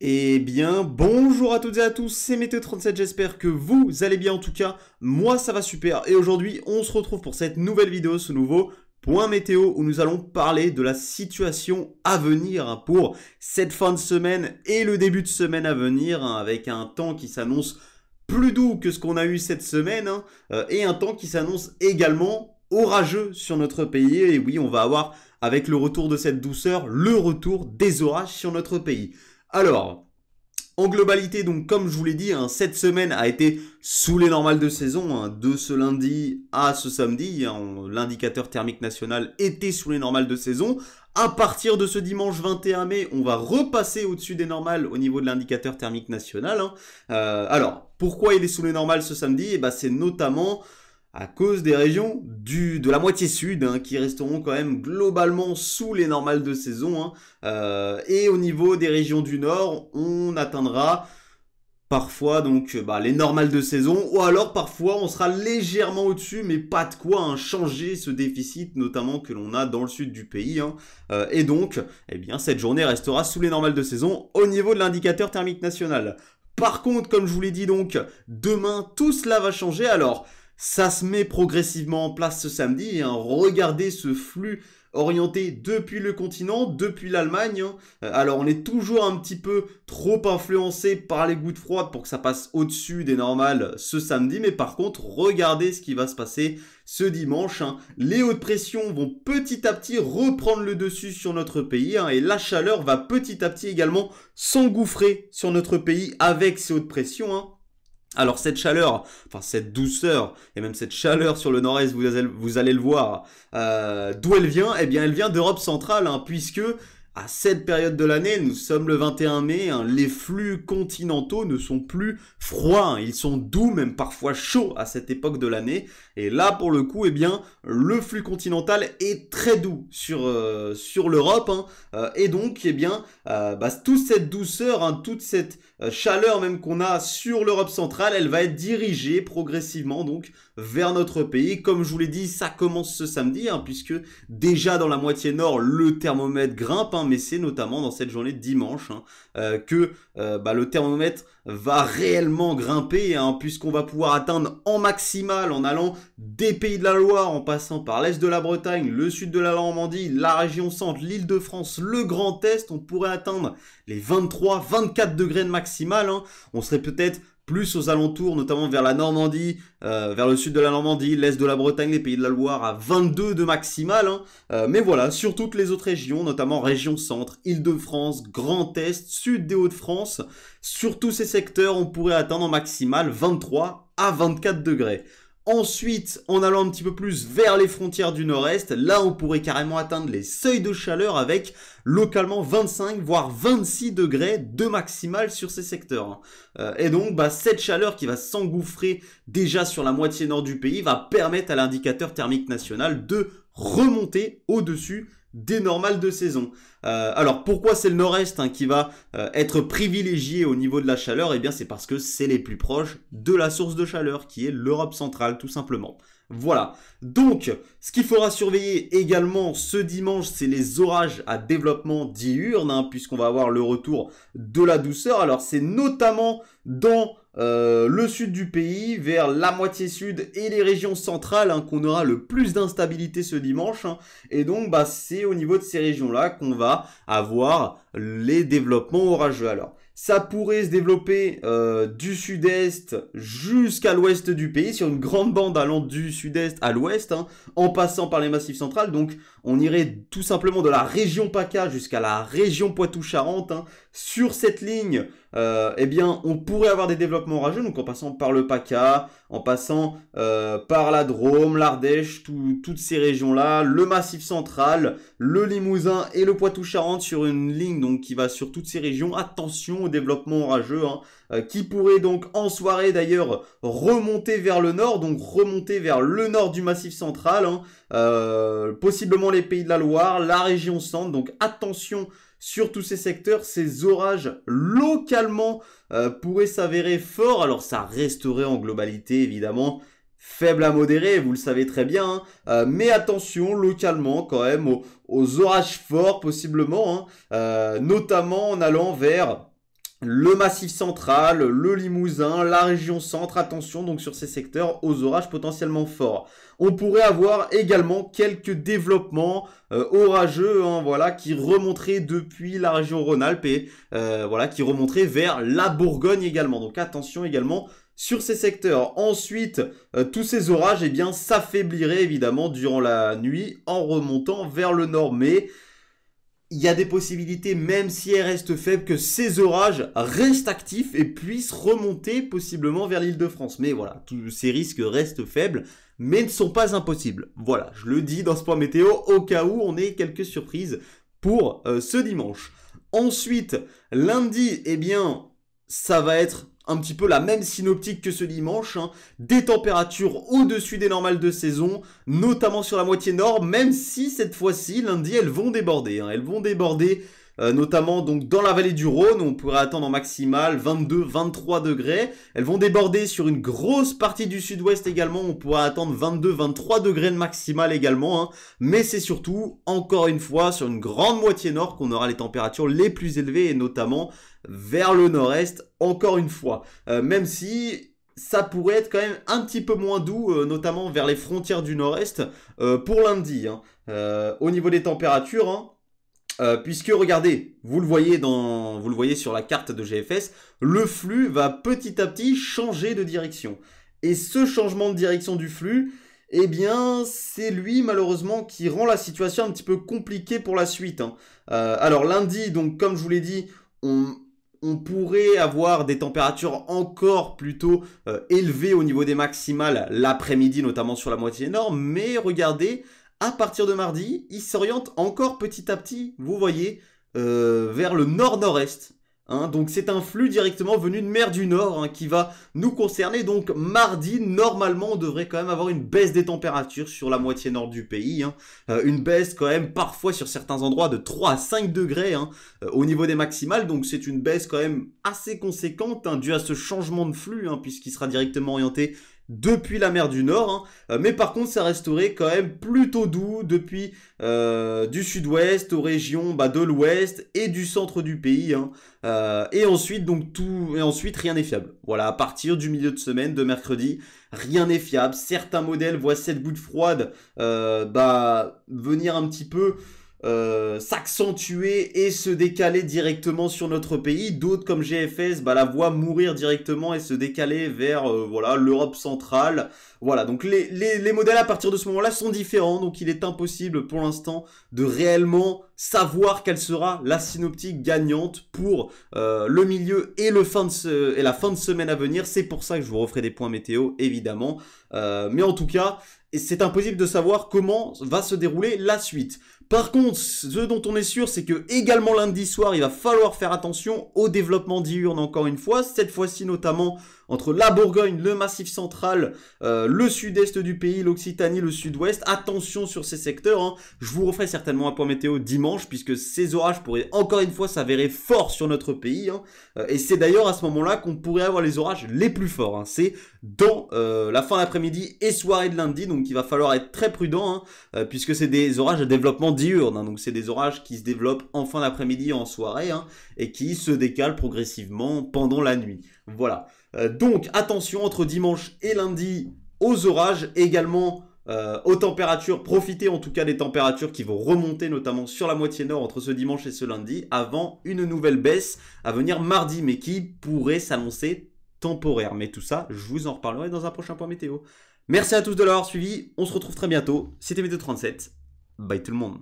Eh bien, bonjour à toutes et à tous, c'est Météo37, j'espère que vous allez bien. En tout cas, moi ça va super. Et aujourd'hui, on se retrouve pour cette nouvelle vidéo, ce nouveau point météo, où nous allons parler de la situation à venir pour cette fin de semaine et le début de semaine à venir, avec un temps qui s'annonce plus doux que ce qu'on a eu cette semaine, et un temps qui s'annonce également orageux sur notre pays. Et oui, on va avoir, avec le retour de cette douceur, le retour des orages sur notre pays. Alors, en globalité, donc comme je vous l'ai dit, cette semaine a été sous les normales de saison, de ce lundi à ce samedi. L'indicateur thermique national était sous les normales de saison. À partir de ce dimanche 21 mai, on va repasser au-dessus des normales au niveau de l'indicateur thermique national. Alors, pourquoi il est sous les normales ce samedi? C'est notamment à cause des régions de la moitié sud, qui resteront quand même globalement sous les normales de saison. Et au niveau des régions du nord, on atteindra parfois donc les normales de saison, ou alors parfois on sera légèrement au-dessus, mais pas de quoi changer ce déficit, notamment que l'on a dans le sud du pays. Et donc, cette journée restera sous les normales de saison au niveau de l'indicateur thermique national. Par contre, comme je vous l'ai dit donc, demain, tout cela va changer. Alors, ça se met progressivement en place ce samedi. Regardez ce flux orienté depuis le continent, depuis l'Allemagne. Alors on est toujours un petit peu trop influencé par les gouttes froides pour que ça passe au-dessus des normales ce samedi. Mais par contre, regardez ce qui va se passer ce dimanche. Les hautes pressions vont petit à petit reprendre le dessus sur notre pays. Et la chaleur va petit à petit également s'engouffrer sur notre pays avec ces hautes pressions. Alors cette chaleur, enfin cette douceur et même cette chaleur sur le nord-est, vous allez le voir, d'où elle vient? Eh bien elle vient d'Europe centrale, puisque à cette période de l'année, nous sommes le 21 mai, les flux continentaux ne sont plus froids, ils sont doux, même parfois chauds à cette époque de l'année. Et là, pour le coup, le flux continental est très doux sur l'Europe. Et donc, toute cette douceur, toute cette chaleur même qu'on a sur l'Europe centrale, elle va être dirigée progressivement donc vers notre pays. Comme je vous l'ai dit, ça commence ce samedi, puisque déjà dans la moitié nord, le thermomètre grimpe, mais c'est notamment dans cette journée de dimanche que le thermomètre va réellement grimper, puisqu'on va pouvoir atteindre en maximal, en allant des Pays de la Loire, en passant par l'est de la Bretagne, le sud de la Normandie, la région centre, l'Île-de-France, le Grand Est, on pourrait atteindre les 23-24 degrés de maximal. On serait peut-être plus aux alentours, notamment vers la Normandie, vers le sud de la Normandie, l'est de la Bretagne, les Pays de la Loire, à 22 de maximal. Mais voilà, sur toutes les autres régions, notamment région centre, Île-de-France, Grand Est, sud des Hauts-de-France, sur tous ces secteurs, on pourrait atteindre en maximal 23 à 24 degrés. Ensuite, en allant un petit peu plus vers les frontières du nord-est, là on pourrait carrément atteindre les seuils de chaleur avec localement 25 voire 26 degrés de maximal sur ces secteurs. Et donc cette chaleur qui va s'engouffrer déjà sur la moitié nord du pays va permettre à l'indicateur thermique national de remonter au-dessus des normales de saison. Alors pourquoi c'est le nord-est qui va être privilégié au niveau de la chaleur? Eh bien c'est parce que c'est les plus proches de la source de chaleur qui est l'Europe centrale tout simplement. Voilà, donc ce qu'il faudra surveiller également ce dimanche, c'est les orages à développement diurne, puisqu'on va avoir le retour de la douceur. Alors c'est notamment dans le sud du pays, vers la moitié sud et les régions centrales qu'on aura le plus d'instabilité ce dimanche. Et donc c'est au niveau de ces régions-là qu'on va avoir les développements orageux. Alors ça pourrait se développer du sud-est jusqu'à l'ouest du pays, sur une grande bande allant du sud-est à l'ouest, en passant par les massifs centrales. Donc on irait tout simplement de la région PACA jusqu'à la région Poitou-Charentes. Sur cette ligne, on pourrait avoir des développements orageux, donc en passant par le PACA, en passant par la Drôme, l'Ardèche, toutes ces régions-là, le Massif central, le Limousin et le Poitou-Charentes, sur une ligne donc qui va sur toutes ces régions. Attention au développement orageux, qui pourrait donc en soirée d'ailleurs remonter vers le nord, donc remonter vers le nord du Massif central, possiblement les Pays de la Loire, la région centre. Donc attention sur tous ces secteurs, ces orages localement pourraient s'avérer forts. Alors ça resterait en globalité évidemment faible à modéré, vous le savez très bien, mais attention localement quand même aux orages forts possiblement, notamment en allant vers le Massif central, le Limousin, la région centre, attention donc sur ces secteurs aux orages potentiellement forts. On pourrait avoir également quelques développements orageux, hein, voilà, qui remonteraient depuis la région Rhône-Alpes et voilà, qui remonteraient vers la Bourgogne également. Donc attention également sur ces secteurs. Ensuite, tous ces orages, eh bien, s'affaibliraient évidemment durant la nuit en remontant vers le nord. Mais il y a des possibilités, même si elles restent faibles, que ces orages restent actifs et puissent remonter possiblement vers l'Île-de-France. Mais voilà, tous ces risques restent faibles, mais ne sont pas impossibles. Voilà, je le dis dans ce point météo, au cas où on ait quelques surprises pour ce dimanche. Ensuite, lundi, eh bien, ça va être un petit peu la même synoptique que ce dimanche, hein. Des températures au-dessus des normales de saison, notamment sur la moitié nord, même si cette fois-ci, lundi, elles vont déborder, hein. Elles vont déborder, notamment donc dans la vallée du Rhône, où on pourrait attendre en maximal 22-23 degrés. Elles vont déborder sur une grosse partie du sud-ouest également, on pourra attendre 22-23 degrés de maximal également, hein. Mais c'est surtout, encore une fois, sur une grande moitié nord qu'on aura les températures les plus élevées, et notamment vers le nord-est, encore une fois. Même si ça pourrait être quand même un petit peu moins doux, notamment vers les frontières du nord-est, pour lundi, hein. Au niveau des températures, hein, puisque regardez, vous le voyez sur la carte de GFS, le flux va petit à petit changer de direction. Et ce changement de direction du flux, eh bien, c'est lui, malheureusement, qui rend la situation un petit peu compliquée pour la suite, hein. Alors, lundi, donc, comme je vous l'ai dit, on pourrait avoir des températures encore plutôt élevées au niveau des maximales l'après-midi, notamment sur la moitié nord. Mais regardez, à partir de mardi, il s'oriente encore petit à petit, vous voyez, vers le nord-nord-est. Hein, donc c'est un flux directement venu de mer du Nord, hein, qui va nous concerner. Donc mardi, normalement, on devrait quand même avoir une baisse des températures sur la moitié nord du pays, hein. Une baisse quand même parfois sur certains endroits de 3 à 5 degrés, hein, au niveau des maximales. Donc c'est une baisse quand même assez conséquente, hein, due à ce changement de flux, hein, puisqu'il sera directement orienté depuis la mer du Nord, hein. Mais par contre ça resterait quand même plutôt doux depuis du sud-ouest aux régions de l'ouest et du centre du pays, hein. Et ensuite rien n'est fiable. Voilà, à partir du milieu de semaine de mercredi, rien n'est fiable. Certains modèles voient cette goutte froide venir un petit peu s'accentuer et se décaler directement sur notre pays. D'autres comme GFS la voient mourir directement et se décaler vers voilà, l'Europe centrale. Voilà, donc les modèles à partir de ce moment-là sont différents, donc il est impossible pour l'instant de réellement savoir quelle sera la synoptique gagnante pour le milieu et la fin de semaine à venir. C'est pour ça que je vous referai des points météo, évidemment. Mais en tout cas, c'est impossible de savoir comment va se dérouler la suite. Par contre, ce dont on est sûr, c'est que également lundi soir, il va falloir faire attention au développement diurne encore une fois. Cette fois-ci notamment entre la Bourgogne, le Massif central, le sud-est du pays, l'Occitanie, le sud-ouest. Attention sur ces secteurs, hein. Je vous referai certainement un point météo dimanche, puisque ces orages pourraient encore une fois s'avérer forts sur notre pays, hein. Et c'est d'ailleurs à ce moment-là qu'on pourrait avoir les orages les plus forts, hein. C'est dans la fin d'après-midi et soirée de lundi, donc il va falloir être très prudent, hein, puisque c'est des orages à développement diurne, hein. Donc c'est des orages qui se développent en fin d'après-midi et en soirée, hein, et qui se décalent progressivement pendant la nuit. Voilà. Donc attention entre dimanche et lundi aux orages, également aux températures. Profitez en tout cas des températures qui vont remonter notamment sur la moitié nord entre ce dimanche et ce lundi, avant une nouvelle baisse à venir mardi, mais qui pourrait s'annoncer temporaire. Mais tout ça, je vous en reparlerai dans un prochain point météo. Merci à tous de l'avoir suivi, on se retrouve très bientôt. C'était Météo 37, bye tout le monde.